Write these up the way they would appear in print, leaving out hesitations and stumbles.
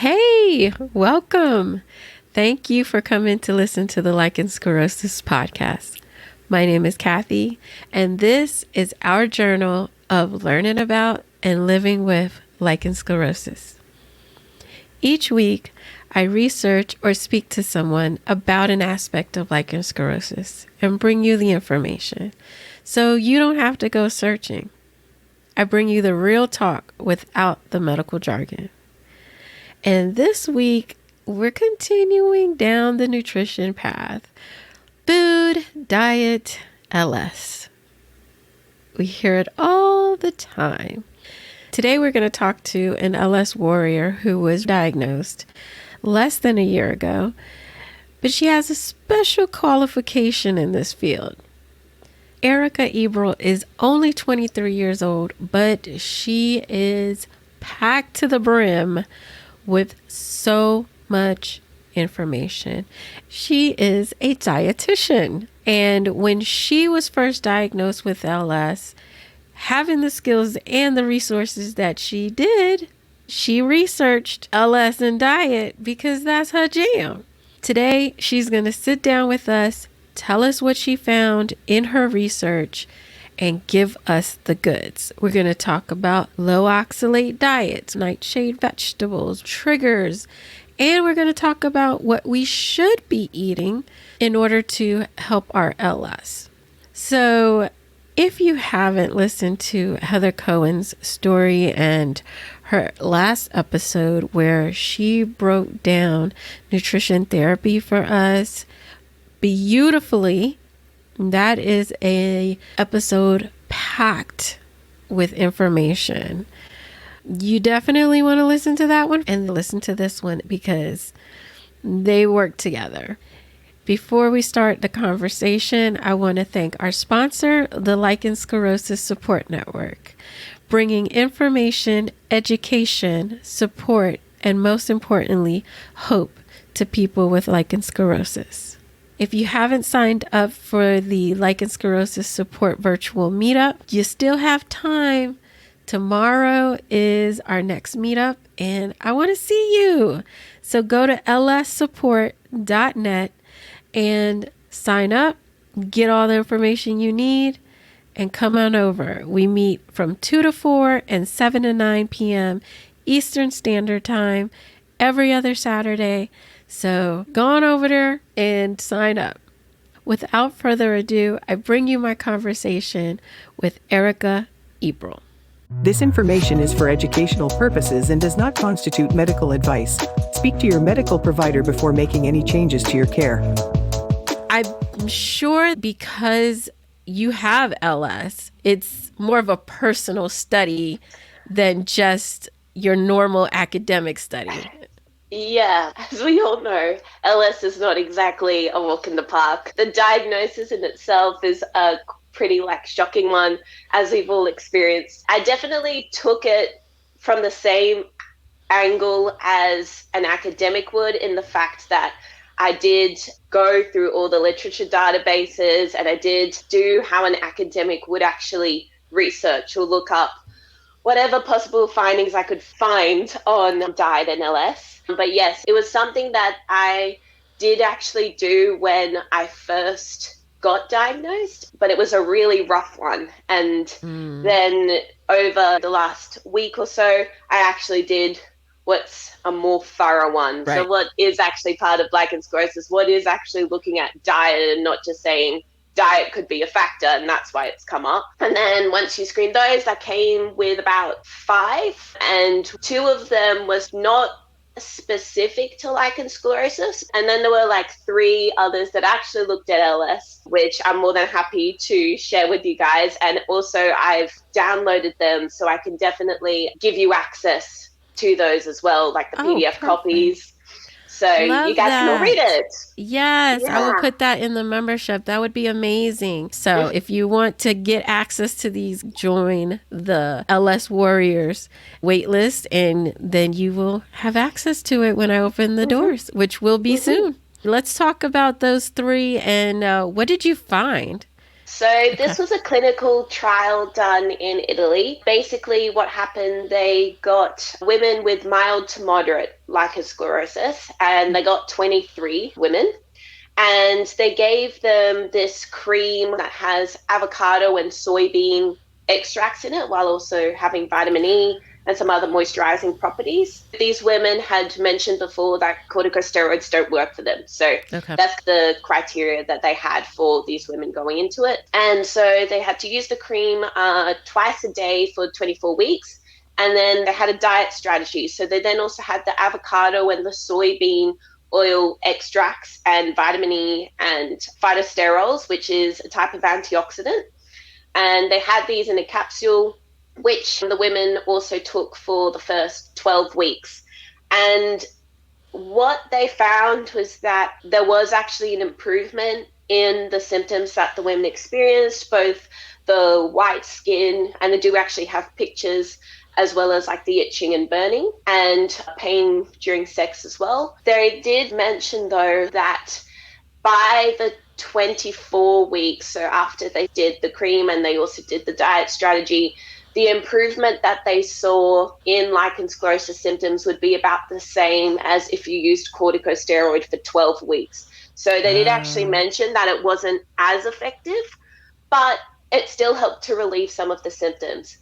Hey, welcome. Thank you for coming to listen to the Lichen Sclerosus podcast. My name is Kathy, and this is our journal of learning about and living with lichen sclerosus. Each week, I research or speak to someone about an aspect of lichen sclerosus and bring you the information, so you don't have to go searching. I bring you the real talk without the medical jargon. And this week, we're continuing down the nutrition path. Food, diet, LS. We hear it all the time. Today, we're going to talk to an LS warrior who was diagnosed less than a year ago, but she has a special qualification in this field. Erica Ebrel is only 23 years old, but she is packed to the brim with so much information. She is a dietitian. And when she was first diagnosed with LS, having the skills and the resources that she did, she researched LS and diet because that's her jam. Today, she's going to sit down with us, tell us what she found in her research, and give us the goods. We're going to talk about low-oxalate diets, nightshade vegetables, triggers, and we're going to talk about what we should be eating in order to help our LS. So if you haven't listened to Heather Cohen's story and her last episode where she broke down nutrition therapy for us beautifully, that is a episode packed with information. You definitely want to listen to that one and listen to this one because they work together. Before we start the conversation, I want to thank our sponsor, the Lichen Sclerosus Support Network, bringing information, education, support, and most importantly, hope to people with lichen sclerosus. If you haven't signed up for the Lichen Sclerosus Support Virtual Meetup, you still have time. Tomorrow is our next meetup, and I want to see you. So go to lssupport.net and sign up, get all the information you need, and come on over. We meet from 2 to 4 and 7 to 9 p.m. Eastern Standard Time every other Saturday. So go on over there and sign up. Without further ado, I bring you my conversation with Erica Ebrel. This information is for educational purposes and does not constitute medical advice. Speak to your medical provider before making any changes to your care. I'm sure because you have LS, it's more of a personal study than just your normal academic study. Yeah, as we all know, LS is not exactly a walk in the park. The diagnosis in itself is a pretty shocking one, as we've all experienced. I definitely took it from the same angle as an academic would, in the fact that I did go through all the literature databases and I did do how an academic would actually research or look up whatever possible findings I could find on diet and LS. But yes, it was something that I did actually do when I first got diagnosed, but it was a really rough one. And then over the last week or so, I actually did what's a more thorough one. Right. So what is actually part of lichen sclerosus, what is actually looking at diet and not just saying diet could be a factor and that's why it's come up. And then once you screen those, I came with about 5, and 2 of them was not specific to lichen sclerosus, and then there were 3 others that actually looked at LS, which I'm more than happy to share with you guys. And also I've downloaded them, so I can definitely give you access to those as well, like the PDF copies. So Love you guys can all read it. Yes, Yeah. I will put that in the membership. That would be amazing. So if you want to get access to these, join the LS Warriors waitlist, and then you will have access to it when I open the doors, which will be soon. Let's talk about those 3 and what did you find? So this was a clinical trial done in Italy. Basically, what happened, they got women with mild to moderate lichen sclerosus, and they got 23 women. And they gave them this cream that has avocado and soybean extracts in it, while also having vitamin E and some other moisturizing properties. These women had mentioned before that corticosteroids don't work for them. So that's the criteria that they had for these women going into it. And so they had to use the cream twice a day for 24 weeks. And then they had a diet strategy. So they then also had the avocado and the soybean oil extracts and vitamin E and phytosterols, which is a type of antioxidant. And they had these in a capsule, which the women also took for the first 12 weeks. And what they found was that there was actually an improvement in the symptoms that the women experienced, both the white skin, and they do actually have pictures, as well as like the itching and burning and pain during sex as well. They did mention, though, that by the 24 weeks, so after they did the cream and they also did the diet strategy, the improvement that they saw in lichen sclerosus symptoms would be about the same as if you used corticosteroid for 12 weeks. So they did actually mention that it wasn't as effective, but it still helped to relieve some of the symptoms.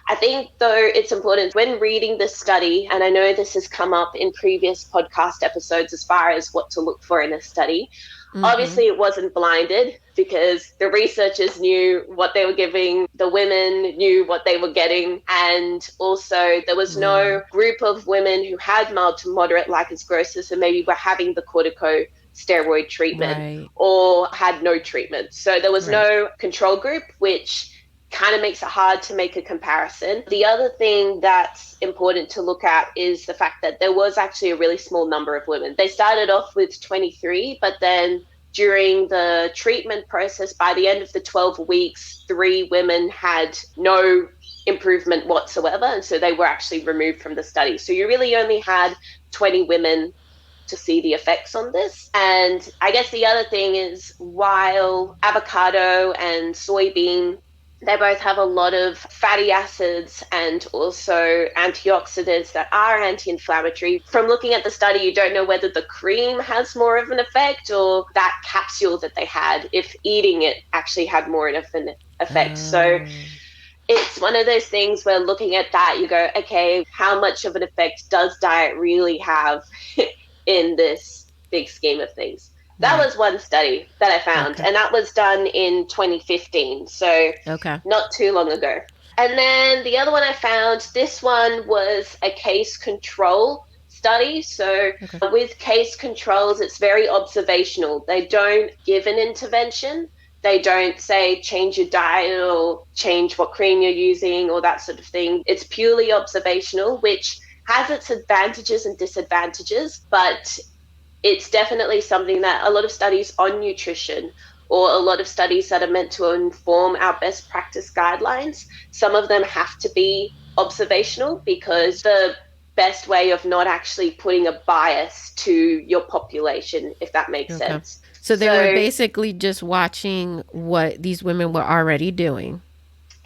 I think, though, it's important when reading this study, and I know this has come up in previous podcast episodes as far as what to look for in a study. Obviously, it wasn't blinded because the researchers knew what they were giving, the women knew what they were getting, and also there was no group of women who had mild to moderate lichen sclerosus and maybe were having the corticosteroid treatment or had no treatment. So there was no control group, which kind of makes it hard to make a comparison. The other thing that's important to look at is the fact that there was actually a really small number of women. They started off with 23, but then during the treatment process, by the end of the 12 weeks, 3 women had no improvement whatsoever, and so they were actually removed from the study. So you really only had 20 women to see the effects on this. And I guess the other thing is, while avocado and soybean, they both have a lot of fatty acids and also antioxidants that are anti-inflammatory. From looking at the study, you don't know whether the cream has more of an effect or that capsule that they had, if eating it actually had more of an effect. So it's one of those things where looking at that, you go, okay, how much of an effect does diet really have in this big scheme of things? That was one study that I found, and that was done in 2015, so not too long ago. And then the other one I found, this one was a case control study. So with case controls, it's very observational. They don't give an intervention. They don't say change your diet or change what cream you're using or that sort of thing. It's purely observational, which has its advantages and disadvantages, but it's definitely something that a lot of studies on nutrition or a lot of studies that are meant to inform our best practice guidelines, some of them have to be observational because the best way of not actually putting a bias to your population, if that makes sense. So they were basically just watching what these women were already doing.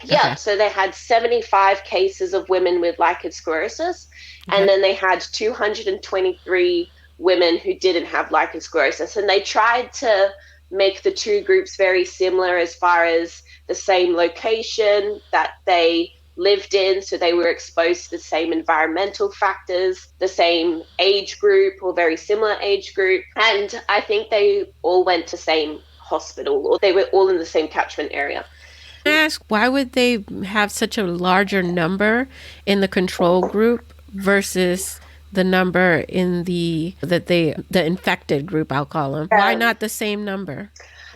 Yeah, so they had 75 cases of women with lichen sclerosus, and then they had 223 women who didn't have lichen sclerosus. And they tried to make the two groups very similar as far as the same location that they lived in. So they were exposed to the same environmental factors, the same age group or very similar age group. And I think they all went to the same hospital, or they were all in the same catchment area. I ask, why would they have such a larger number in the control group versus the number in the infected group, I'll call them? Why not the same number?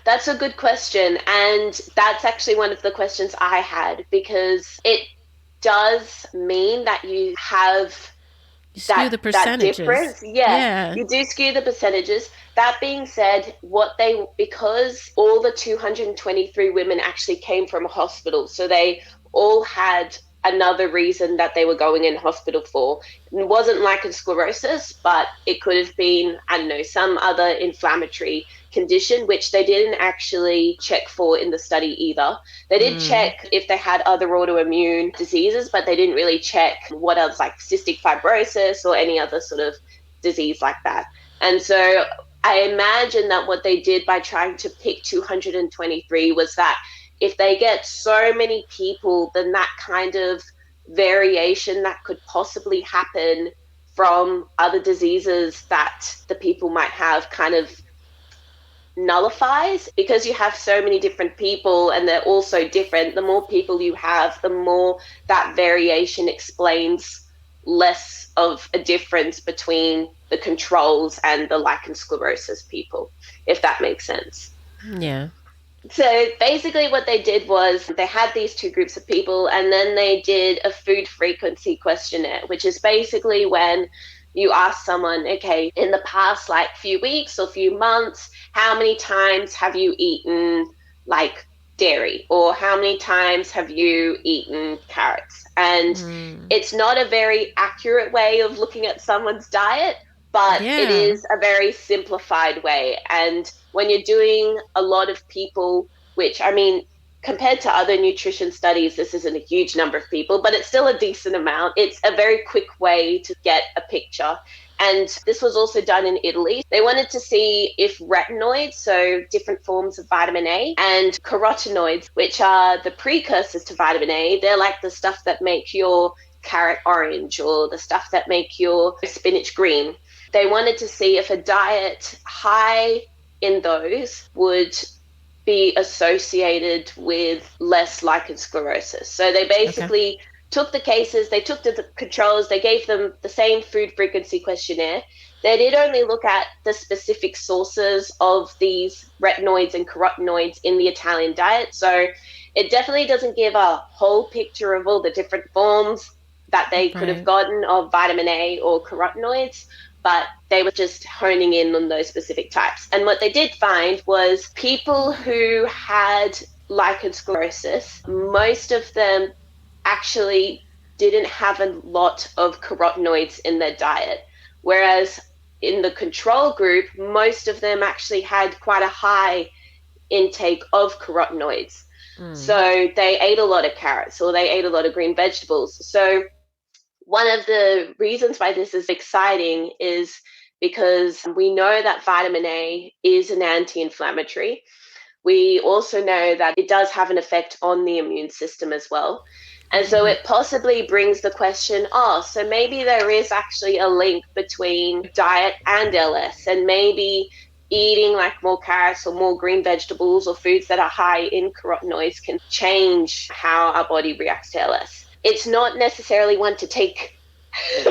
That's a good question. And that's actually one of the questions I had, because it does mean that you have skew the percentages. That difference. Yeah, you do skew the percentages. That being said, because all the 223 women actually came from a hospital, so they all had another reason that they were going in hospital for. It wasn't lichen sclerosus, but it could have been, I don't know, some other inflammatory condition, which they didn't actually check for in the study either. They did check if they had other autoimmune diseases, but they didn't really check what else, like cystic fibrosis or any other sort of disease like that. And so I imagine that what they did by trying to pick 223 was that if they get so many people, then that kind of variation that could possibly happen from other diseases that the people might have kind of nullifies, because you have so many different people and they're all so different. The more people you have, the more that variation explains less of a difference between the controls and the lichen sclerosus people, if that makes sense. Yeah. So basically what they did was they had these two groups of people, and then they did a food frequency questionnaire, which is basically when you ask someone, okay, in the past like few weeks or few months, how many times have you eaten like dairy, or how many times have you eaten carrots? And it's not a very accurate way of looking at someone's diet, but it is a very simplified way. And when you're doing a lot of people, which, I mean, compared to other nutrition studies, this isn't a huge number of people, but it's still a decent amount. It's a very quick way to get a picture. And this was also done in Italy. They wanted to see if retinoids, so different forms of vitamin A, and carotenoids, which are the precursors to vitamin A, they're like the stuff that make your carrot orange or the stuff that make your spinach green. They wanted to see if a diet high in those would be associated with less lichen sclerosus. So they basically took the cases, they took the controls, they gave them the same food frequency questionnaire. They did only look at the specific sources of these retinoids and carotenoids in the Italian diet. So it definitely doesn't give a whole picture of all the different forms that they could have gotten of vitamin A or carotenoids, but they were just honing in on those specific types. And what they did find was people who had lichen sclerosus, most of them actually didn't have a lot of carotenoids in their diet, whereas in the control group, most of them actually had quite a high intake of carotenoids. So they ate a lot of carrots or they ate a lot of green vegetables. So one of the reasons why this is exciting is because we know that vitamin A is an anti-inflammatory. We also know that it does have an effect on the immune system as well. And so it possibly brings the question, so maybe there is actually a link between diet and LS, and maybe eating like more carrots or more green vegetables or foods that are high in carotenoids can change how our body reacts to LS. It's not necessarily one to take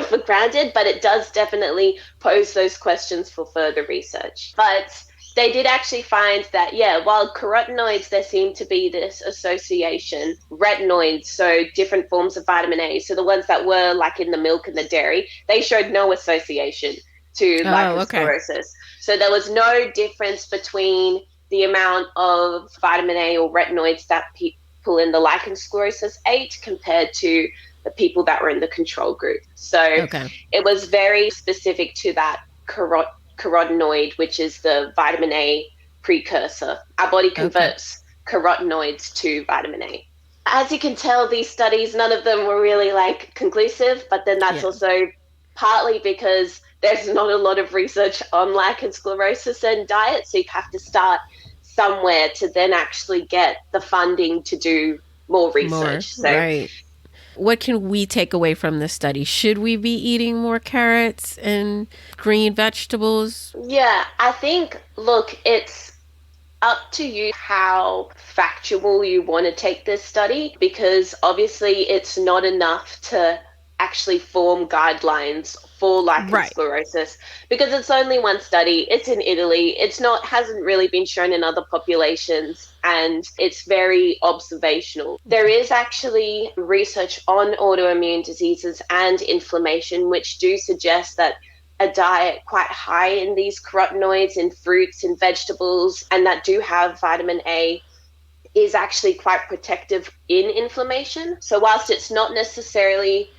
for granted, but it does definitely pose those questions for further research. But they did actually find that, while carotenoids, there seemed to be this association, retinoids, so different forms of vitamin A, so the ones that were like in the milk and the dairy, they showed no association to lichen sclerosus. So there was no difference between the amount of vitamin A or retinoids that people in the lichen sclerosus ate compared to the people that were in the control group. So it was very specific to that carotenoid, which is the vitamin A precursor. Our body converts carotenoids to vitamin A. As you can tell, these studies, none of them were really like conclusive, but then that's also partly because there's not a lot of research on lichen sclerosus and diet, so you have to start somewhere to then actually get the funding to do more research. What can we take away from this study? Should we be eating more carrots and green vegetables? Yeah, I think, look, it's up to you how factual you want to take this study, because obviously it's not enough to actually form guidelines for lichen sclerosus, because it's only one study. It's in Italy. Hasn't really been shown in other populations, and it's very observational. There is actually research on autoimmune diseases and inflammation, which do suggest that a diet quite high in these carotenoids in fruits and vegetables, and that do have vitamin A, is actually quite protective in inflammation. So whilst it's not necessarily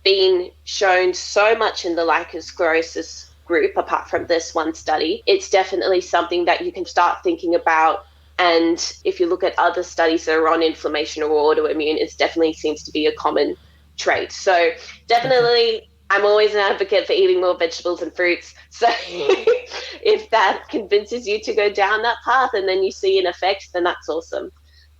been shown so much in the lichen sclerosus group, apart from this one study, it's definitely something that you can start thinking about. And if you look at other studies that are on inflammation or autoimmune, it definitely seems to be a common trait. So definitely, I'm always an advocate for eating more vegetables and fruits. So if that convinces you to go down that path and then you see an effect, then that's awesome.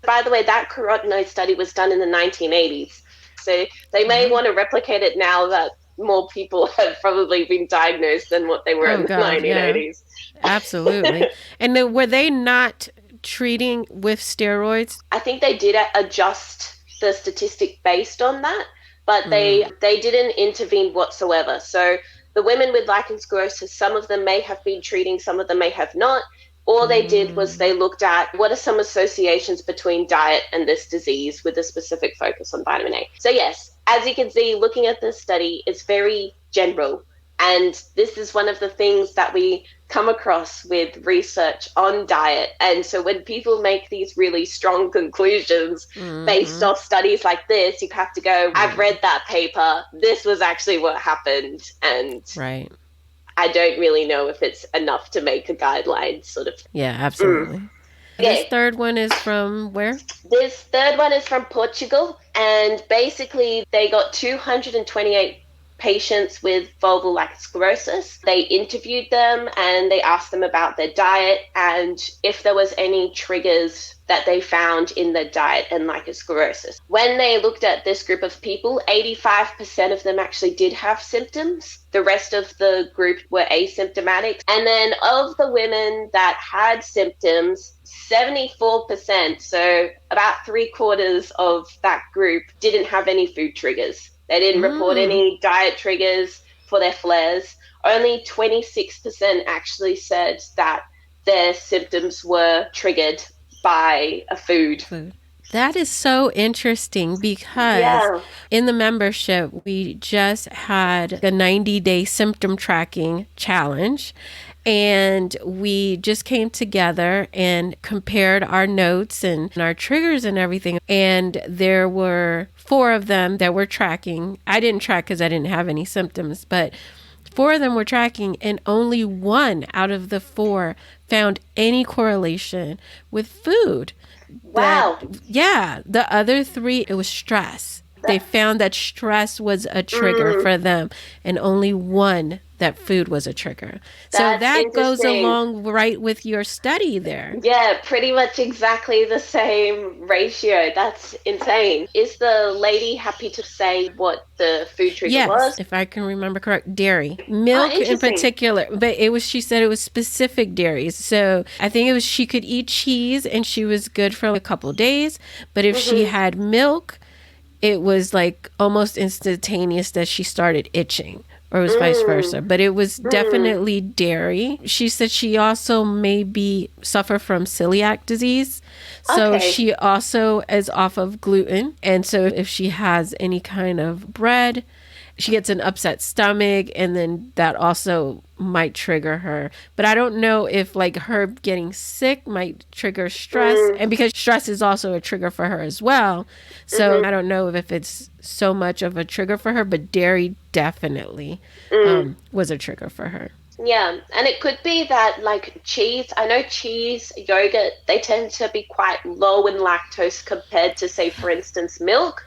By the way, that carotenoid study was done in the 1980s. So they may want to replicate it now that more people have probably been diagnosed than what they were in the 1980s. Yeah. Absolutely. And then were they not treating with steroids? I think they did adjust the statistic based on that, but they didn't intervene whatsoever. So the women with lichen sclerosus, some of them may have been treating, some of them may have not. All they did was they looked at what are some associations between diet and this disease with a specific focus on vitamin A. So yes, as you can see, looking at this study, it's very general. And this is one of the things that we come across with research on diet. And so when people make these really strong conclusions based off studies like this, you have to go, I've read that paper. This was actually what happened. And I don't really know if it's enough to make a guideline sort of. Yeah, absolutely. This third one is from where? This third one is from Portugal. And basically they got 228 patients with vulvar lichen sclerosus. They interviewed them and they asked them about their diet and if there was any triggers that they found in their diet and lichen sclerosus. When they looked at this group of people, 85% of them actually did have symptoms. The rest of the group were asymptomatic. And then of the women that had symptoms, 74%, so about 3/4 of that group, didn't have any food triggers. They didn't report any diet triggers for their flares. Only 26% actually said that their symptoms were triggered by a food. That is so interesting because in the membership, we just had a 90-day symptom tracking challenge. And we just came together and compared our notes and our triggers and everything. And there were 4 of them that were tracking. I didn't track because I didn't have any symptoms, but 4 of them were tracking and only 1 out of the 4 found any correlation with food. Wow. The other 3, it was stress. They found that stress was a trigger for them and only 1 that food was a trigger. So that goes along right with your study there. Yeah, pretty much exactly the same ratio. That's insane. Is the lady happy to say what the food trigger was? Yes, if I can remember correct, dairy. Milk in particular, but she said it was specific dairies. So I think it was she could eat cheese and she was good for a couple of days, but if she had milk, it was like almost instantaneous that she started itching. Or it was vice versa. But it was definitely dairy. She said she also maybe suffer from celiac disease. So she also is off of gluten. And so if she has any kind of bread, she gets an upset stomach, and then that also might trigger her. But I don't know if like her getting sick might trigger stress, and because stress is also a trigger for her as well. So I don't know if it's so much of a trigger for her, but dairy definitely was a trigger for her. Yeah, and it could be that like cheese, I know cheese, yogurt, they tend to be quite low in lactose compared to, say, for instance, milk.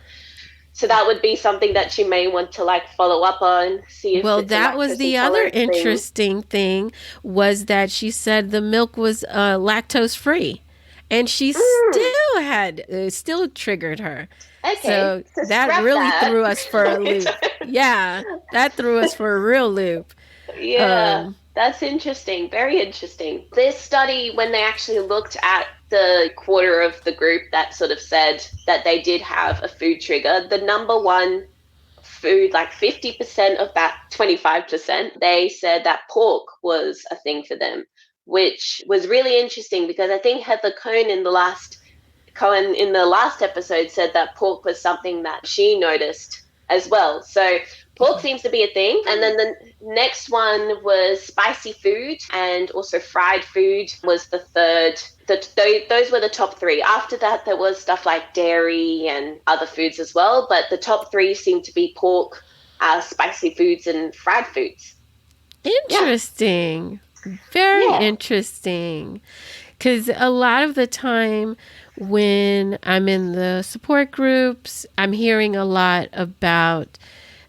So that would be something that she may want to like follow up on, see if that was the other interesting thing was that she said the milk was lactose free, and she still triggered her. So that really threw us for a loop. Yeah, that threw us for a real loop. Yeah, that's interesting. Very interesting. This study, when they actually looked at the quarter of the group that sort of said that they did have a food trigger, the number one food, like 50% of that 25%, they said that pork was a thing for them, which was really interesting because I think Heather Cohen in the last episode said that pork was something that she noticed as well. So Pork seems to be a thing. And then the next one was spicy food, and also fried food was the third. Those were the top three. After that, there was stuff like dairy and other foods as well. But the top three seemed to be pork, spicy foods, and fried foods. Interesting. Very interesting. Because a lot of the time when I'm in the support groups, I'm hearing a lot about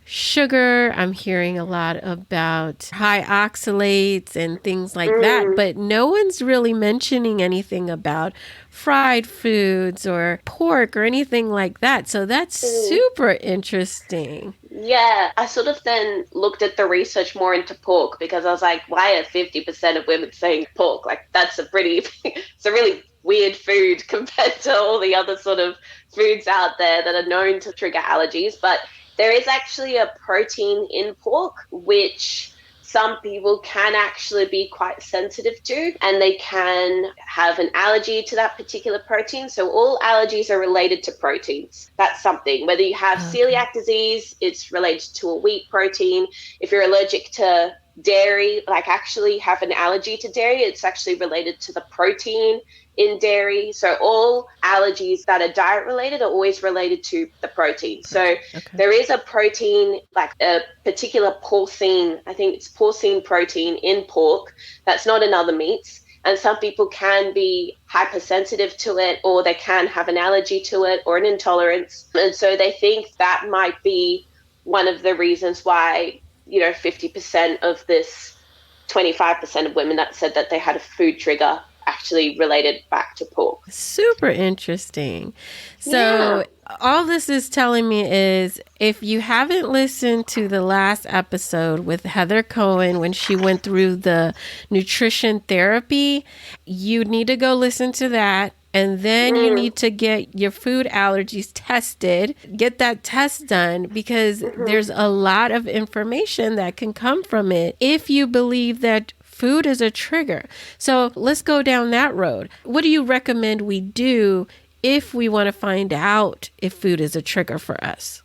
sugar. I'm hearing a lot about high oxalates and things like that. But no one's really mentioning anything about fried foods or pork or anything like that. So that's super interesting. Yeah, I sort of then looked at the research more into pork, because I was like, why are 50% of women saying pork? Like, that's it's a really weird food compared to all the other sort of foods out there that are known to trigger allergies. But there is actually a protein in pork which some people can actually be quite sensitive to, and they can have an allergy to that particular protein. So all allergies are related to proteins. That's something. Whether you have celiac disease, it's related to a wheat protein. If you're allergic to dairy, like actually have an allergy to dairy, it's actually related to the protein in dairy. So all allergies that are diet related are always related to the protein. So there is a protein, like a particular porcine, I think it's porcine protein in pork that's not in other meats. And some people can be hypersensitive to it, or they can have an allergy to it or an intolerance. And so they think that might be one of the reasons why, 50% of this 25% of women that said that they had a food trigger actually related back to pork. Super interesting. So all this is telling me is, if you haven't listened to the last episode with Heather Cohen when she went through the nutrition therapy, you need to go listen to that. And then you need to get your food allergies tested, get that test done, because there's a lot of information that can come from it if you believe that food is a trigger. So let's go down that road. What do you recommend we do if we want to find out if food is a trigger for us?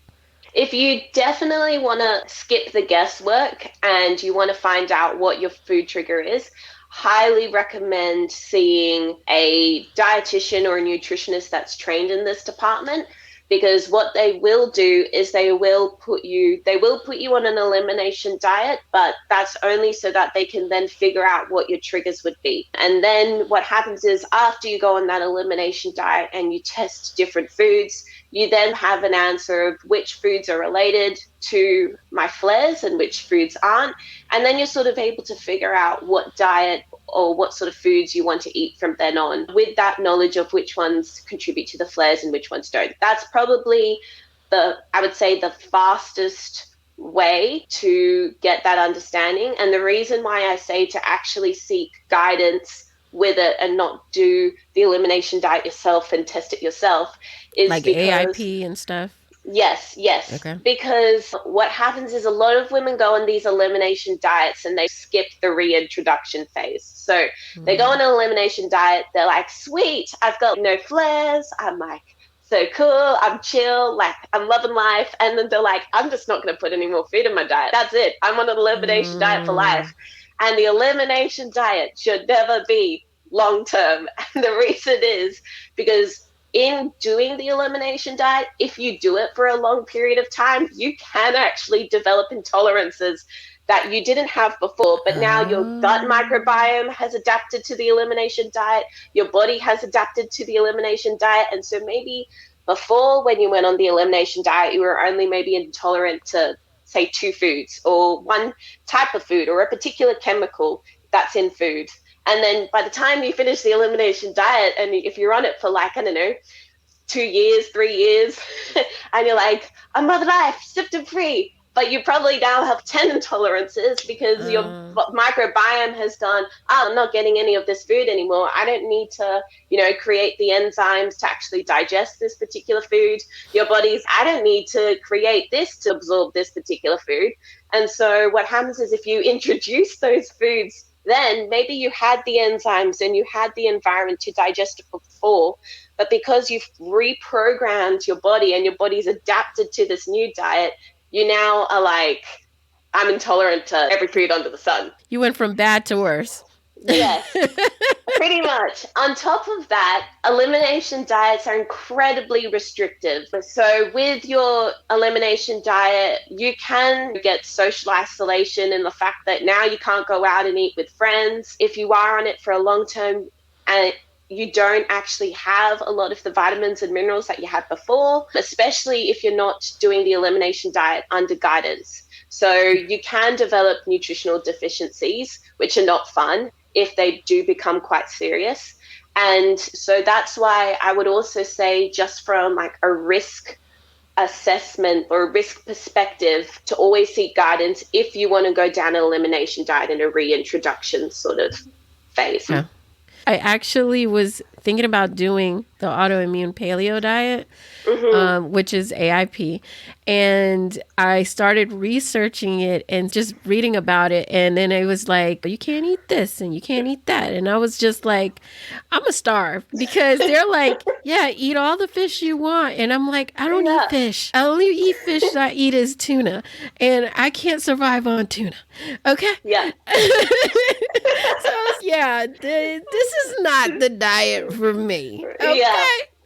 If you definitely want to skip the guesswork and you want to find out what your food trigger is, highly recommend seeing a dietitian or a nutritionist that's trained in this department, because what they will do is they will put you on an elimination diet, but that's only so that they can then figure out what your triggers would be. And then what happens is, after you go on that elimination diet and you test different foods, you then have an answer of which foods are related to my flares and which foods aren't. And then you're sort of able to figure out what diet or what sort of foods you want to eat from then on, with that knowledge of which ones contribute to the flares and which ones don't. That's probably I would say the fastest way to get that understanding. And the reason why I say to actually seek guidance with it and not do the elimination diet yourself and test it yourself is like because AIP and stuff. Yes. Okay. Because what happens is a lot of women go on these elimination diets and they skip the reintroduction phase. So they go on an elimination diet. They're like, sweet, I've got no flares. I'm like, so cool. I'm chill. Like, I'm loving life. And then they're like, I'm just not going to put any more food in my diet. That's it. I'm on an elimination diet for life. And the elimination diet should never be long-term. And the reason is because in doing the elimination diet, if you do it for a long period of time, you can actually develop intolerances that you didn't have before. But now your gut microbiome has adapted to the elimination diet. Your body has adapted to the elimination diet. And so maybe before, when you went on the elimination diet, you were only maybe intolerant to, say, 2 foods or one type of food or a particular chemical that's in food. And then by the time you finish the elimination diet, and if you're on it for 2 years, 3 years, and you're like, I'm mother life, symptom free, but you probably now have 10 intolerances because your microbiome has gone, I'm not getting any of this food anymore. I don't need to, create the enzymes to actually digest this particular food. Your body's, I don't need to create this to absorb this particular food. And so what happens is, if you introduce those foods, then maybe you had the enzymes and you had the environment to digest it before, but because you've reprogrammed your body and your body's adapted to this new diet, you now are like, I'm intolerant to every food under the sun. You went from bad to worse. Yes, pretty much. On top of that, elimination diets are incredibly restrictive. So with your elimination diet, you can get social isolation in the fact that now you can't go out and eat with friends. If you are on it for a long term and you don't actually have a lot of the vitamins and minerals that you had before, especially if you're not doing the elimination diet under guidance. So you can develop nutritional deficiencies, which are not fun if they do become quite serious. And so that's why I would also say, just from like a risk assessment or a risk perspective, to always seek guidance if you want to go down an elimination diet in a reintroduction sort of phase. Yeah. I actually was thinking about doing the autoimmune paleo diet, which is AIP. And I started researching it and just reading about it. And then it was like, you can't eat this and you can't eat that. And I was just like, I'm going to starve, because they're like, yeah, eat all the fish you want. And I'm like, I don't eat fish. I only eat fish that I eat is tuna. And I can't survive on tuna. Okay? Yeah. So, yeah, this is not the diet for me. Okay? Yeah.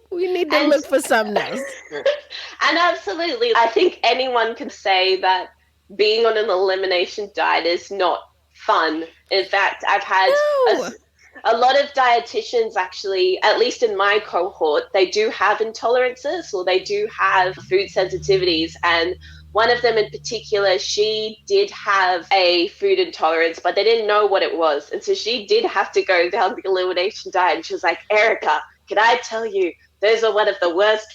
We need to look for something else. And absolutely, I think anyone can say that being on an elimination diet is not fun. In fact, I've had a lot of dietitians actually, at least in my cohort, they do have intolerances or they do have food sensitivities. And one of them in particular, she did have a food intolerance, but they didn't know what it was. And so she did have to go down the elimination diet. And she was like, Erica, can I tell you, those are one of the worst,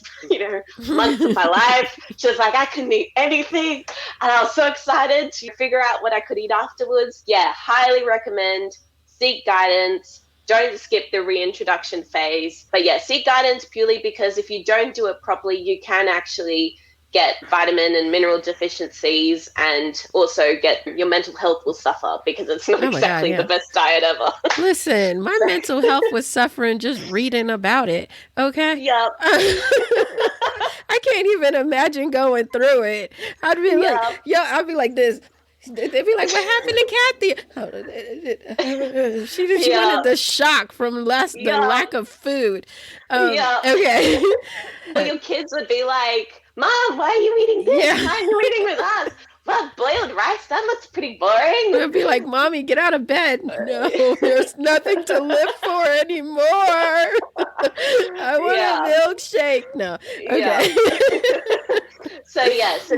months of my life. She was like, I couldn't eat anything. And I was so excited to figure out what I could eat afterwards. Yeah, highly recommend. Seek guidance. Don't skip the reintroduction phase. But yeah, seek guidance purely because if you don't do it properly, you can actually get vitamin and mineral deficiencies, and also your mental health will suffer because it's not exactly the best diet ever. Listen, my mental health was suffering just reading about it. Okay. Yep. I can't even imagine going through it. I'd be like, I'd be like this. They'd be like, what happened to Kathy? She wanted the shock from the lack of food. Okay. Well, your kids would be like, Mom, why are you eating this? Yeah. Why are you eating with us? Well, boiled rice, that looks pretty boring. I'd be like, Mommy, get out of bed. No, there's nothing to live for anymore. I want a milkshake. No. Okay. So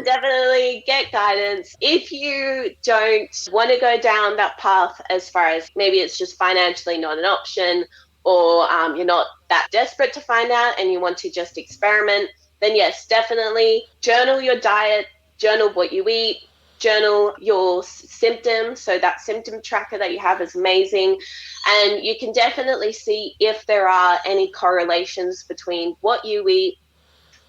definitely get guidance. If you don't want to go down that path, as far as maybe it's just financially not an option, or you're not that desperate to find out and you want to just experiment, then yes, definitely journal your diet, journal what you eat, journal your symptoms. So that symptom tracker that you have is amazing. And you can definitely see if there are any correlations between what you eat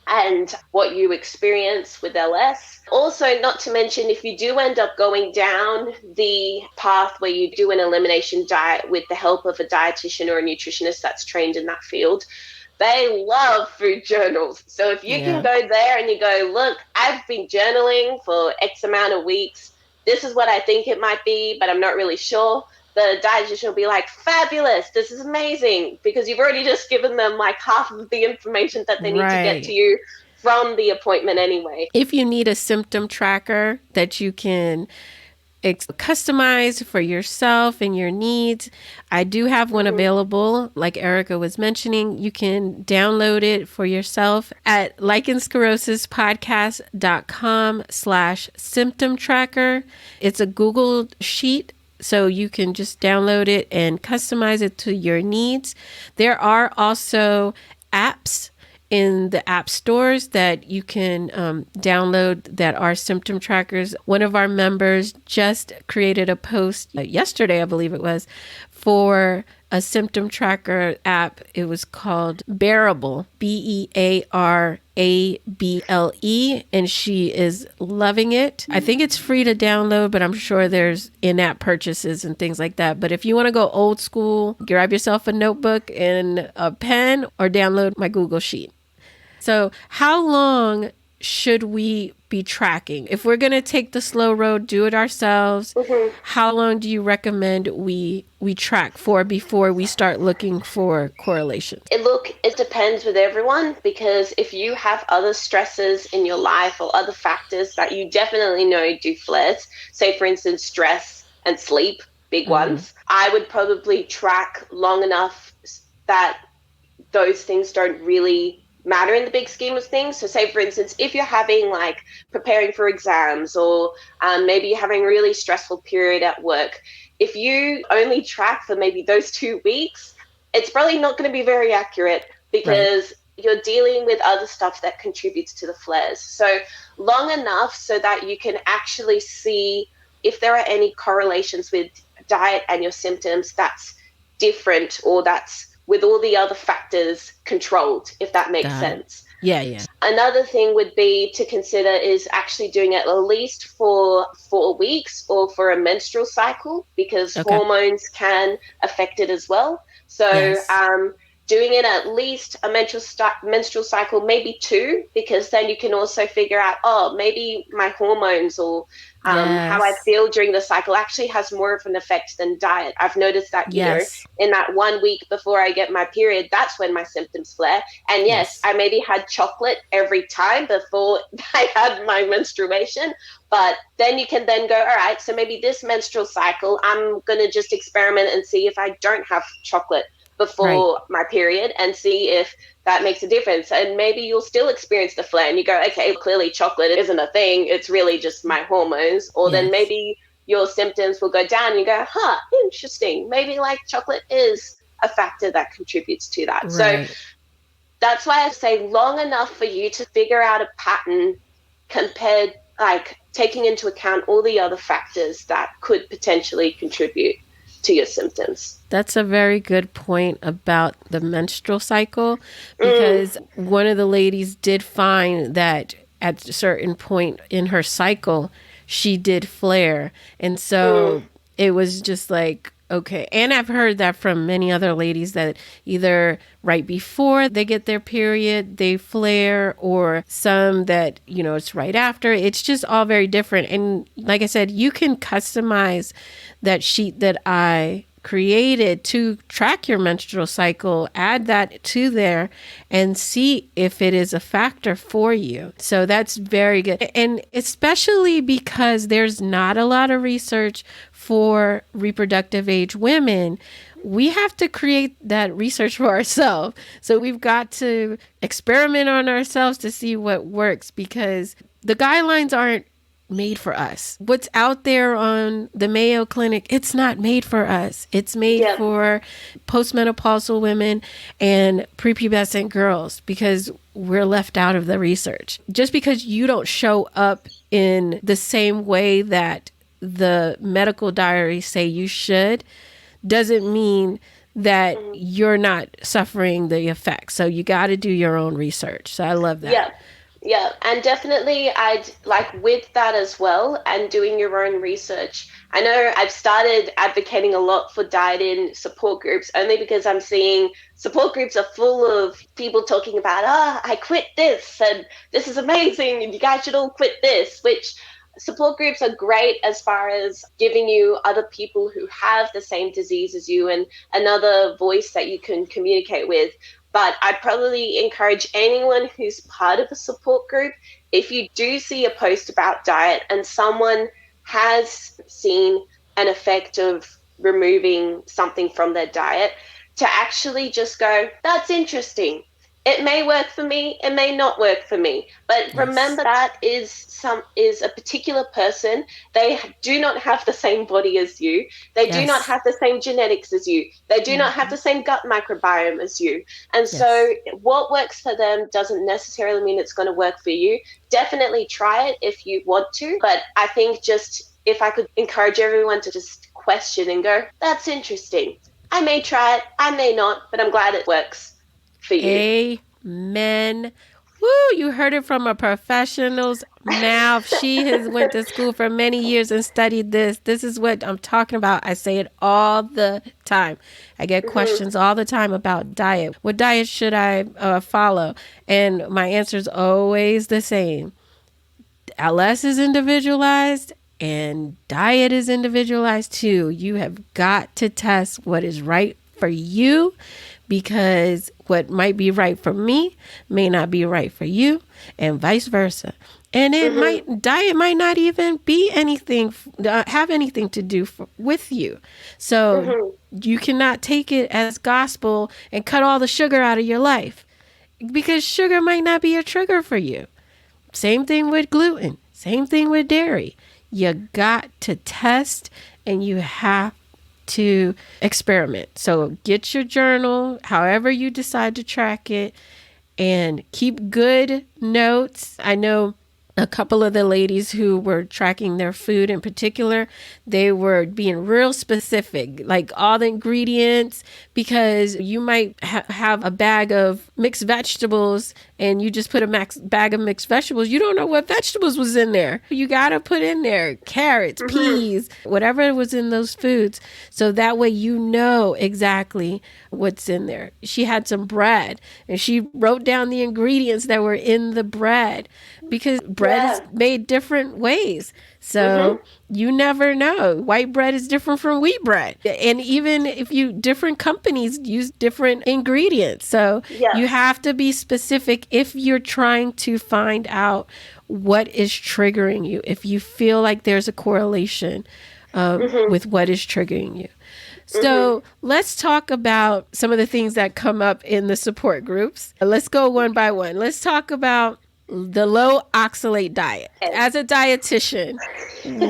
and what you experience with LS. Also, not to mention, if you do end up going down the path where you do an elimination diet with the help of a dietitian or a nutritionist that's trained in that field, they love food journals. So if you can go there and you go, look, I've been journaling for X amount of weeks. This is what I think it might be, but I'm not really sure. The dietitian will be like, fabulous, this is amazing, because you've already just given them like half of the information that they need to get to you from the appointment anyway. If you need a symptom tracker that you can customize for yourself and your needs, I do have one available. Like Erica was mentioning, you can download it for yourself at lichensclerosuspodcast.com/symptom tracker. It's a Google sheet, so you can just download it and customize it to your needs. There are also apps in the app stores that you can download that are symptom trackers. One of our members just created a post yesterday, I believe it was, for a symptom tracker app. It was called Bearable, Bearable, and she is loving it. I think it's free to download, but I'm sure there's in-app purchases and things like that. But if you want to go old school, grab yourself a notebook and a pen or download my Google Sheet. So how long should we be tracking? If we're going to take the slow road, do it ourselves, how long do you recommend we track for before we start looking for correlations? It depends with everyone, because if you have other stresses in your life or other factors that you definitely know do flares, say for instance, stress and sleep, big ones, I would probably track long enough that those things don't really matter in the big scheme of things. So say for instance, if you're having like preparing for exams, or maybe you're having a really stressful period at work, if you only track for maybe those 2 weeks, it's probably not going to be very accurate, because you're dealing with other stuff that contributes to the flares. So long enough so that you can actually see if there are any correlations with diet and your symptoms that's different, or that's with all the other factors controlled, if that makes sense. Yeah. Another thing would be to consider is actually doing it at least for 4 weeks or for a menstrual cycle, because hormones can affect it as well. So doing it at least a menstrual cycle, maybe 2, because then you can also figure out, maybe my hormones or how I feel during the cycle actually has more of an effect than diet. I've noticed that, you know, in that 1 week before I get my period, that's when my symptoms flare. And yes, I maybe had chocolate every time before I had my menstruation, but then you can then go, all right, so maybe this menstrual cycle, I'm going to just experiment and see if I don't have chocolate before my period, and see if that makes a difference. And maybe you'll still experience the flare and you go, okay, clearly chocolate isn't a thing, it's really just my hormones. Or then maybe your symptoms will go down and you go, interesting, maybe like chocolate is a factor that contributes to that. So that's why I say long enough for you to figure out a pattern, compared, like taking into account all the other factors that could potentially contribute to your symptoms. That's a very good point about the menstrual cycle, because one of the ladies did find that at a certain point in her cycle, she did flare. And so it was just like, okay. And I've heard that from many other ladies, that either right before they get their period, they flare, or some that, you know, it's right after. It's just all very different. And like I said, you can customize that sheet that I created to track your menstrual cycle, add that to there and see if it is a factor for you. So that's very good. And especially because there's not a lot of research for reproductive age women, we have to create that research for ourselves. So we've got to experiment on ourselves to see what works, because the guidelines aren't made for us. What's out there on the Mayo Clinic, it's not made for us. It's made for postmenopausal women and prepubescent girls, because we're left out of the research. Just because you don't show up in the same way that the medical diaries say you should, doesn't mean that you're not suffering the effects. So you got to do your own research. So I love that. Yeah, and definitely I'd like with that as well, and doing your own research. I know I've started advocating a lot for diet in support groups, only because I'm seeing support groups are full of people talking about, I quit this and this is amazing and you guys should all quit this, which support groups are great as far as giving you other people who have the same disease as you and another voice that you can communicate with. But I'd probably encourage anyone who's part of a support group, if you do see a post about diet and someone has seen an effect of removing something from their diet, to actually just go, that's interesting. It may work for me, it may not work for me. But remember, that is a particular person. They do not have the same body as you. They do not have the same genetics as you. They do not have the same gut microbiome as you. And so what works for them doesn't necessarily mean it's going to work for you. Definitely try it if you want to. But I think just if I could encourage everyone to just question and go, that's interesting. I may try it, I may not, but I'm glad it works for you. Amen. Woo, you heard it from a professional's mouth. She has went to school for many years and studied this. This is what I'm talking about. I say it all the time. I get questions all the time about diet. What diet should I follow? And my answer is always the same. LS is individualized and diet is individualized too. You have got to test what is right for you, because what might be right for me may not be right for you, and vice versa. And diet might not even be anything, have anything to do with you. So you cannot take it as gospel and cut all the sugar out of your life, because sugar might not be a trigger for you. Same thing with gluten. Same thing with dairy. You got to test and you have to experiment. So get your journal, however you decide to track it, and keep good notes. I know a couple of the ladies who were tracking their food in particular, they were being real specific, like all the ingredients, because you might have a bag of mixed vegetables and you just put a bag of mixed vegetables. You don't know what vegetables was in there. You got to put in there carrots, peas, whatever was in those foods. So that way you know exactly what's in there. She had some bread and she wrote down the ingredients that were in the bread, because bread is made different ways. So you never know. White bread is different from wheat bread. And even if different companies use different ingredients. So you have to be specific if you're trying to find out what is triggering you. If you feel like there's a correlation with what is triggering you. So let's talk about some of the things that come up in the support groups. Let's go one by one. Let's talk about the low-oxalate diet. As a dietitian,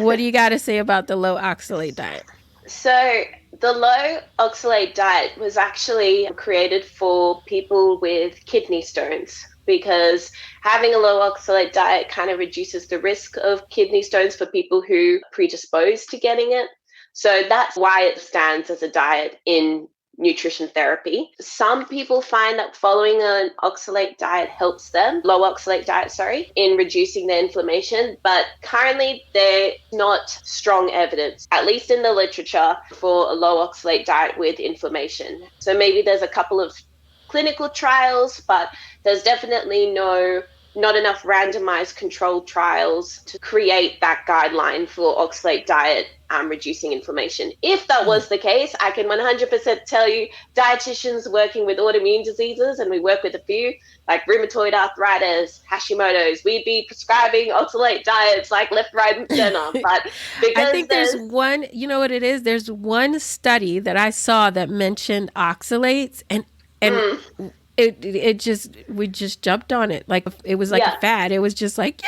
what do you got to say about the low-oxalate diet? So the low-oxalate diet was actually created for people with kidney stones, because having a low-oxalate diet kind of reduces the risk of kidney stones for people who are predisposed to getting it. So that's why it stands as a diet in nutrition therapy. Some people find that following an oxalate diet helps them, low oxalate diet, in reducing their inflammation. But currently there's not strong evidence, at least in the literature, for a low oxalate diet with inflammation. So maybe there's a couple of clinical trials, but there's definitely not enough randomized controlled trials to create that guideline for oxalate diet reducing inflammation. If that was the case, I can 100% tell you, dietitians working with autoimmune diseases, and we work with a few, like rheumatoid arthritis, Hashimoto's, we'd be prescribing oxalate diets like left, right, and center. But because I think there's one, you know what it is? There's one study that I saw that mentioned oxalates, and it just, we just jumped on it. Like it was like a fad. It was just like,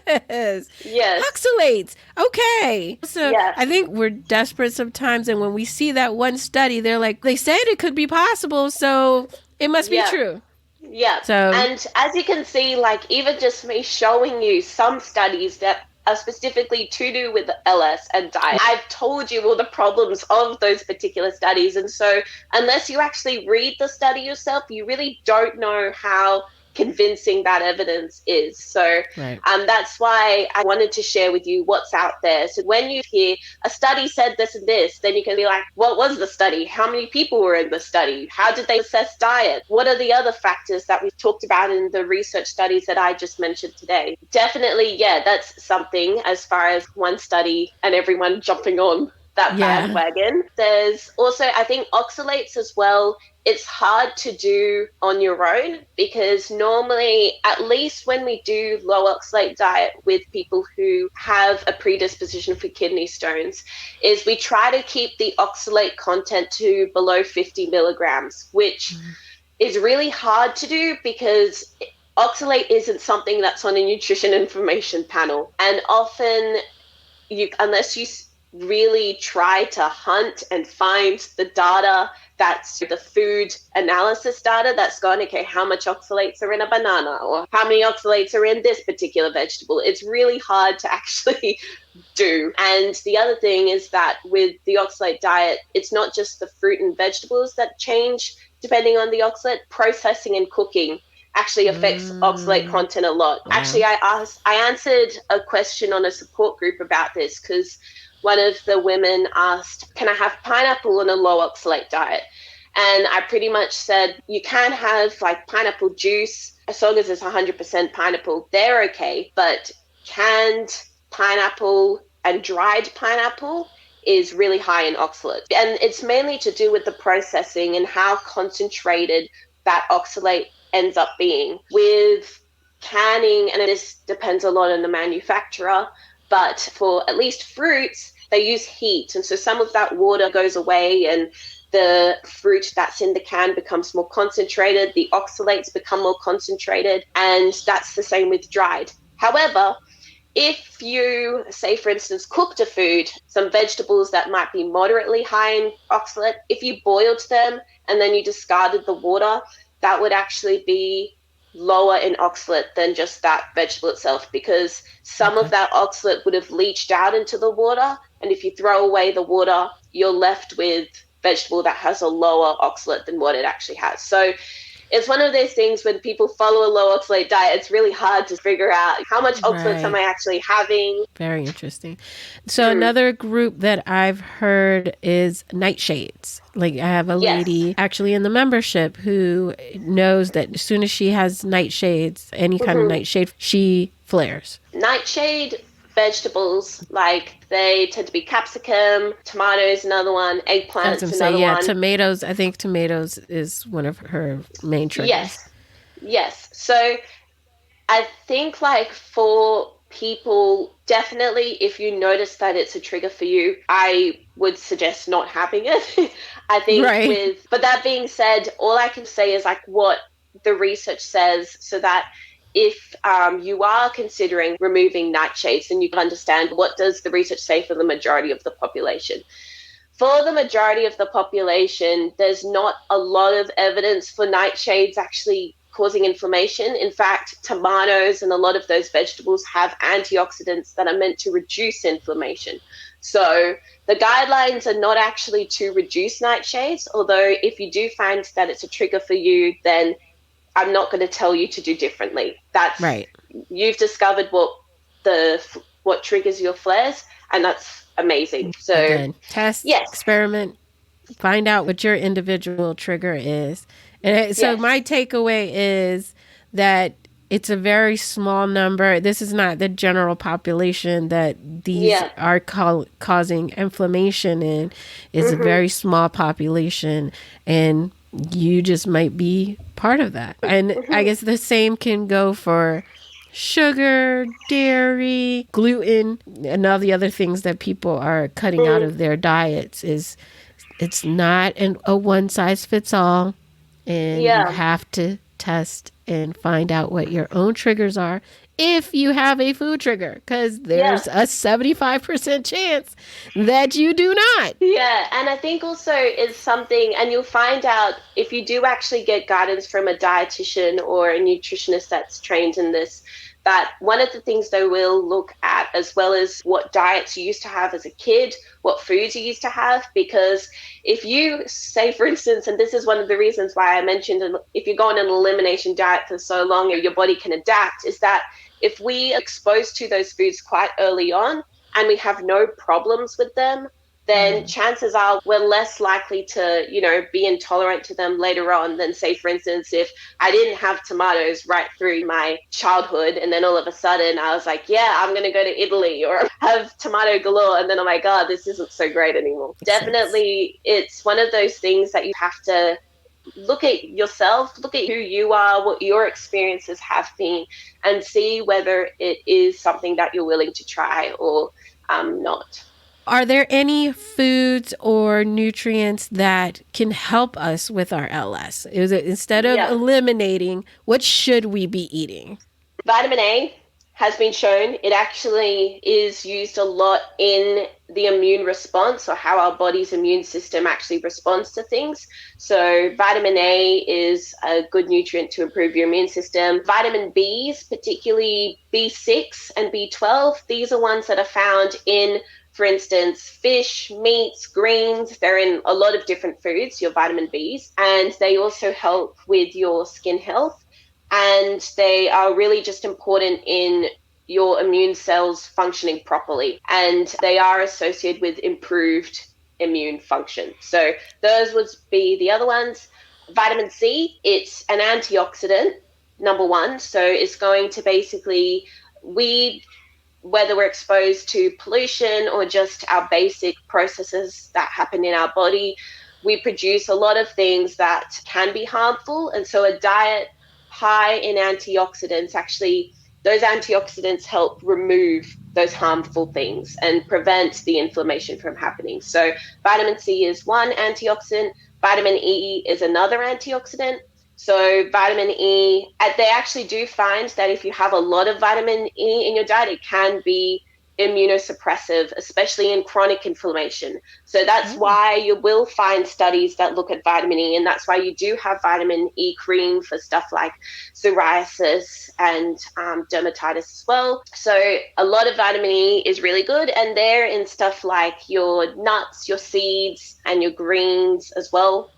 yes, oxalates. Okay. So I think we're desperate sometimes. And when we see that one study, they're like, they said it could be possible. So it must be true. Yeah. So, and as you can see, like even just me showing you some studies that are specifically to do with LS and diet, I've told you all the problems of those particular studies. And so unless you actually read the study yourself, you really don't know how convincing that evidence is. So that's why I wanted to share with you what's out there. So when you hear a study said this and this, then you can be like, what was the study? How many people were in the study? How did they assess diet? What are the other factors that we've talked about in the research studies that I just mentioned today? Definitely, that's something as far as one study and everyone jumping on that bandwagon. There's also, I think, oxalates as well. It's hard to do on your own, because normally, at least when we do low oxalate diet with people who have a predisposition for kidney stones, is we try to keep the oxalate content to below 50 milligrams, which is really hard to do because oxalate isn't something that's on a nutrition information panel. And often, unless you really try to hunt and find the data, that's the food analysis data that's gone, okay, how much oxalates are in a banana, or how many oxalates are in this particular vegetable. It's really hard to actually do. And the other thing is that with the oxalate diet, it's not just the fruit and vegetables that change depending on the oxalate. Processing and cooking actually affects oxalate content a lot. Wow. Actually, I answered a question on a support group about this because one of the women asked, can I have pineapple on a low oxalate diet? And I pretty much said, you can have like pineapple juice as long as it's 100% pineapple, they're okay. But canned pineapple and dried pineapple is really high in oxalate. And it's mainly to do with the processing and how concentrated that oxalate ends up being. With canning, and this depends a lot on the manufacturer, but for at least fruits, they use heat. And so some of that water goes away and the fruit that's in the can becomes more concentrated, the oxalates become more concentrated, and that's the same with dried. However, if you, say, for instance, cooked a food, some vegetables that might be moderately high in oxalate, if you boiled them and then you discarded the water, that would actually be lower in oxalate than just that vegetable itself, because some of that oxalate would have leached out into the water. And if you throw away the water, you're left with vegetable that has a lower oxalate than what it actually has. So it's one of those things when people follow a low oxalate diet, it's really hard to figure out how much oxalates am I actually having. Very interesting. So another group that I've heard is nightshades. Like I have a lady actually in the membership who knows that as soon as she has nightshades, any kind of nightshade, she flares. Nightshade vegetables, like they tend to be capsicum, tomatoes, another one, eggplants, another one. Tomatoes. I think tomatoes is one of her main triggers. Yes. So I think like for people, definitely if you notice that it's a trigger for you, I would suggest not having it. I think but that being said, all I can say is like what the research says, so that if you are considering removing nightshades, then you can understand what does the research say for the majority of the population. For the majority of the population, there's not a lot of evidence for nightshades actually causing inflammation. In fact, tomatoes and a lot of those vegetables have antioxidants that are meant to reduce inflammation. So the guidelines are not actually to reduce nightshades, although if you do find that it's a trigger for you, then I'm not going to tell you to do differently. That's right. You've discovered what triggers your flares, and that's amazing. So again, test, experiment, find out what your individual trigger is. And so my takeaway is that it's a very small number. This is not the general population that these are causing inflammation in. It's a very small population, and you just might be part of that. And I guess the same can go for sugar, dairy, gluten, and all the other things that people are cutting out of their diets. It's not a one size fits all, and you have to test and find out what your own triggers are if you have a food trigger, because there's a 75% chance that you do not. Yeah, and I think also it's something, and you'll find out if you do actually get guidance from a dietitian or a nutritionist that's trained in this, that one of the things they will look at, as well as what diets you used to have as a kid, what foods you used to have, because if you say, for instance, and this is one of the reasons why I mentioned if you go on an elimination diet for so long, your body can adapt, is that if we are exposed to those foods quite early on and we have no problems with them, then chances are we're less likely to, be intolerant to them later on than, say, for instance, if I didn't have tomatoes right through my childhood and then all of a sudden I was like, I'm going to go to Italy or have tomato galore, and then oh my God, this isn't so great anymore. Definitely, it's one of those things that you have to look at yourself, look at who you are, what your experiences have been, and see whether it is something that you're willing to try or not. Are there any foods or nutrients that can help us with our LS? Instead of eliminating, what should we be eating? Vitamin A has been shown. It actually is used a lot in the immune response, or how our body's immune system actually responds to things. So vitamin A is a good nutrient to improve your immune system. Vitamin Bs, particularly B6 and B12, these are ones that are found in, for instance, fish, meats, greens. They're in a lot of different foods, your vitamin Bs, and they also help with your skin health. and they are really just important in your immune cells functioning properly, and they are associated with improved immune function. So those would be the other ones. Vitamin C, it's an antioxidant, number one. So it's going to basically weed whether we're exposed to pollution or just our basic processes that happen in our body. We produce a lot of things that can be harmful. And so a diet high in antioxidants, actually, those antioxidants help remove those harmful things and prevent the inflammation from happening. So vitamin C is one antioxidant. Vitamin E is another antioxidant. So vitamin E, they actually do find that if you have a lot of vitamin E in your diet, it can be immunosuppressive, especially in chronic inflammation. So that's why you will find studies that look at vitamin E, and that's why you do have vitamin E cream for stuff like psoriasis and dermatitis as well. So a lot of vitamin E is really good, and they're in stuff like your nuts, your seeds, and your greens as well.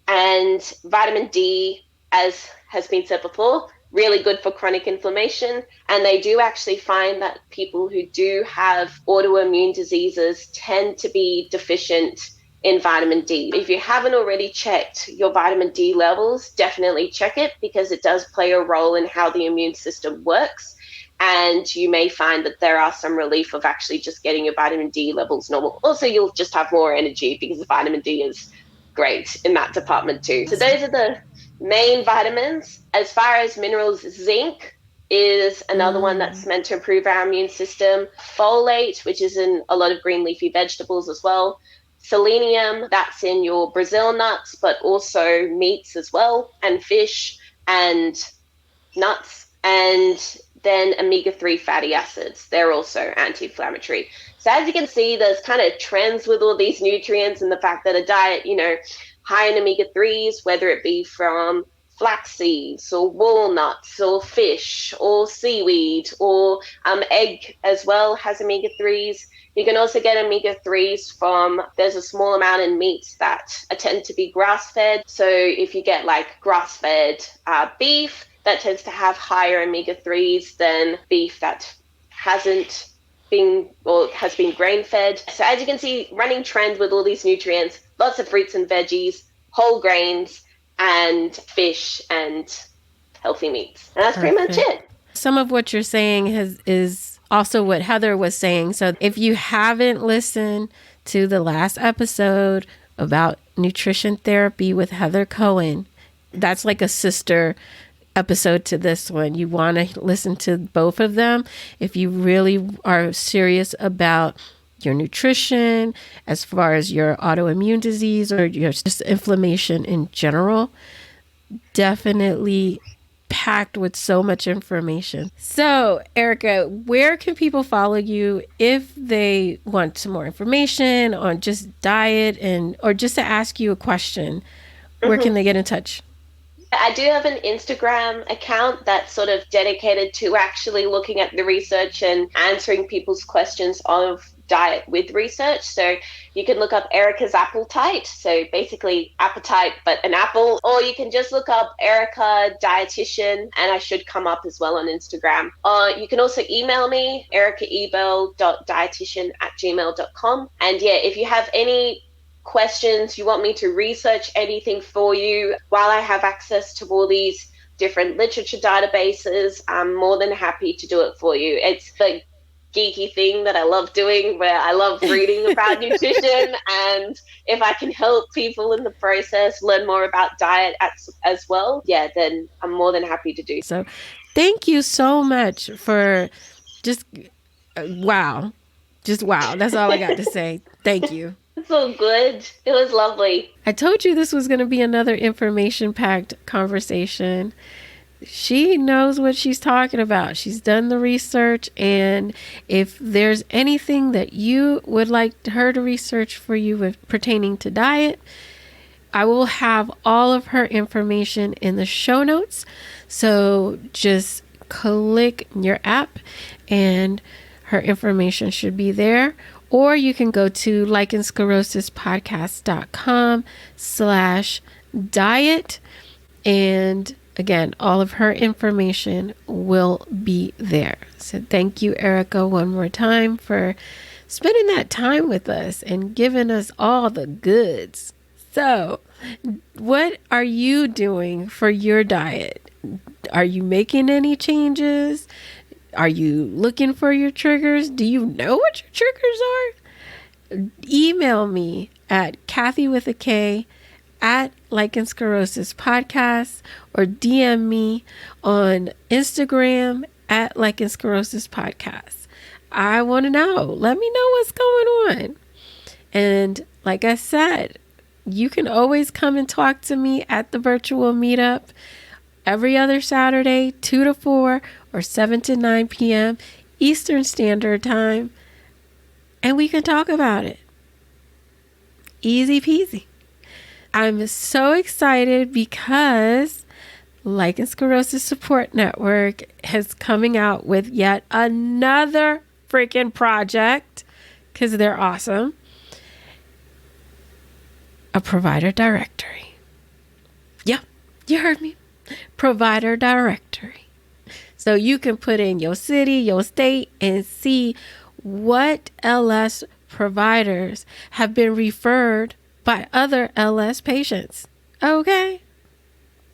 And vitamin D, as has been said before, really good for chronic inflammation. And they do actually find that people who do have autoimmune diseases tend to be deficient in vitamin D. If you haven't already checked your vitamin D levels, definitely check it, because it does play a role in how the immune system works. And you may find that there are some relief of actually just getting your vitamin D levels normal. Also, you'll just have more energy because the vitamin D is great in that department too. So those are the main vitamins. As far as minerals, zinc is another one that's meant to improve our immune system. Folate, which is in a lot of green leafy vegetables as well. Selenium, that's in your Brazil nuts, but also meats as well, and fish and nuts. And then omega-3 fatty acids, they're also anti-inflammatory. So as you can see, there's kind of trends with all these nutrients, and the fact that a diet, high in omega-3s, whether it be from flax seeds or walnuts or fish or seaweed or egg as well has omega-3s. You can also get omega-3s from, there's a small amount in meats that tend to be grass-fed. So if you get like grass-fed beef, that tends to have higher omega-3s than beef that hasn't been or has been grain-fed. So as you can see, running trend with all these nutrients, lots of fruits and veggies, whole grains, and fish and healthy meats. And that's pretty much it. Some of what you're saying is also what Heather was saying. So if you haven't listened to the last episode about nutrition therapy with Heather Cohen, that's like a sister episode to this one. You want to listen to both of them if you really are serious about your nutrition, as far as your autoimmune disease or your just inflammation in general. Definitely packed with so much information. So, Erica, where can people follow you if they want some more information on just diet or just to ask you a question? Where can they get in touch? I do have an Instagram account that's sort of dedicated to actually looking at the research and answering people's questions of diet with research. So you can look up Erica's Appetite. So basically appetite, but an apple, or you can just look up Erica Dietitian, and I should come up as well on Instagram. You can also email me, ericaebrel.dietitian@gmail.com. And yeah, if you have any questions, you want me to research anything for you, while I have access to all these different literature databases, I'm more than happy to do it for you. It's the geeky thing that I love doing, where I love reading about nutrition, and if I can help people in the process learn more about diet as well, yeah, then I'm more than happy to do so. Thank you so much for just wow. Just wow. That's all I got to say. Thank you. It's all good. It was lovely. I told you this was going to be another information-packed conversation. She knows what she's talking about. She's done the research, and if there's anything that you would like her to research for you pertaining to diet, I will have all of her information in the show notes. So just click your app and her information should be there. Or you can go to lichensclerosuspodcast.com/diet and Again, all of her information will be there. So thank you, Erica, one more time for spending that time with us and giving us all the goods. So, what are you doing for your diet? Are you making any changes? Are you looking for your triggers? Do you know what your triggers are? Email me at Kathy with a K at Lichen Sclerosus Podcast, or DM me on Instagram at Lichen Sclerosus Podcast. I want to know. Let me know what's going on. And like I said, you can always come and talk to me at the virtual meetup every other Saturday, 2 to 4 or 7 to 9 p.m. Eastern Standard Time, and we can talk about it. Easy peasy. I'm so excited because Lichen Sclerosus Support Network is coming out with yet another freaking project, because they're awesome. A provider directory. Yeah, you heard me. Provider directory. So you can put in your city, your state, and see what LS providers have been referred by other LS patients. Okay.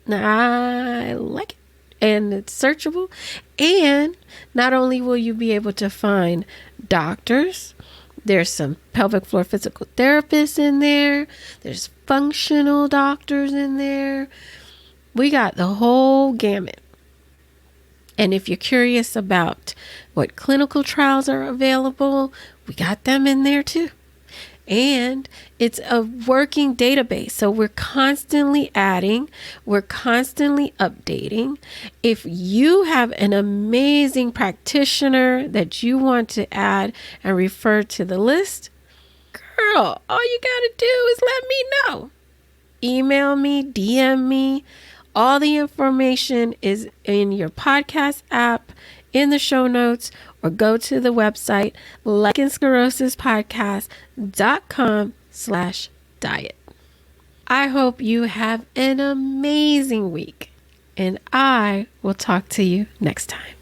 Now, I like it. And it's searchable. And not only will you be able to find doctors, there's some pelvic floor physical therapists in there. There's functional doctors in there. We got the whole gamut. And if you're curious about what clinical trials are available, we got them in there too. And it's a working database. So we're constantly adding, we're constantly updating. If you have an amazing practitioner that you want to add and refer to the list, girl, all you got to do is let me know. Email me, DM me. All the information is in your podcast app, in the show notes, or go to the website, lichensclerosuspodcast.com/diet. I hope you have an amazing week, and I will talk to you next time.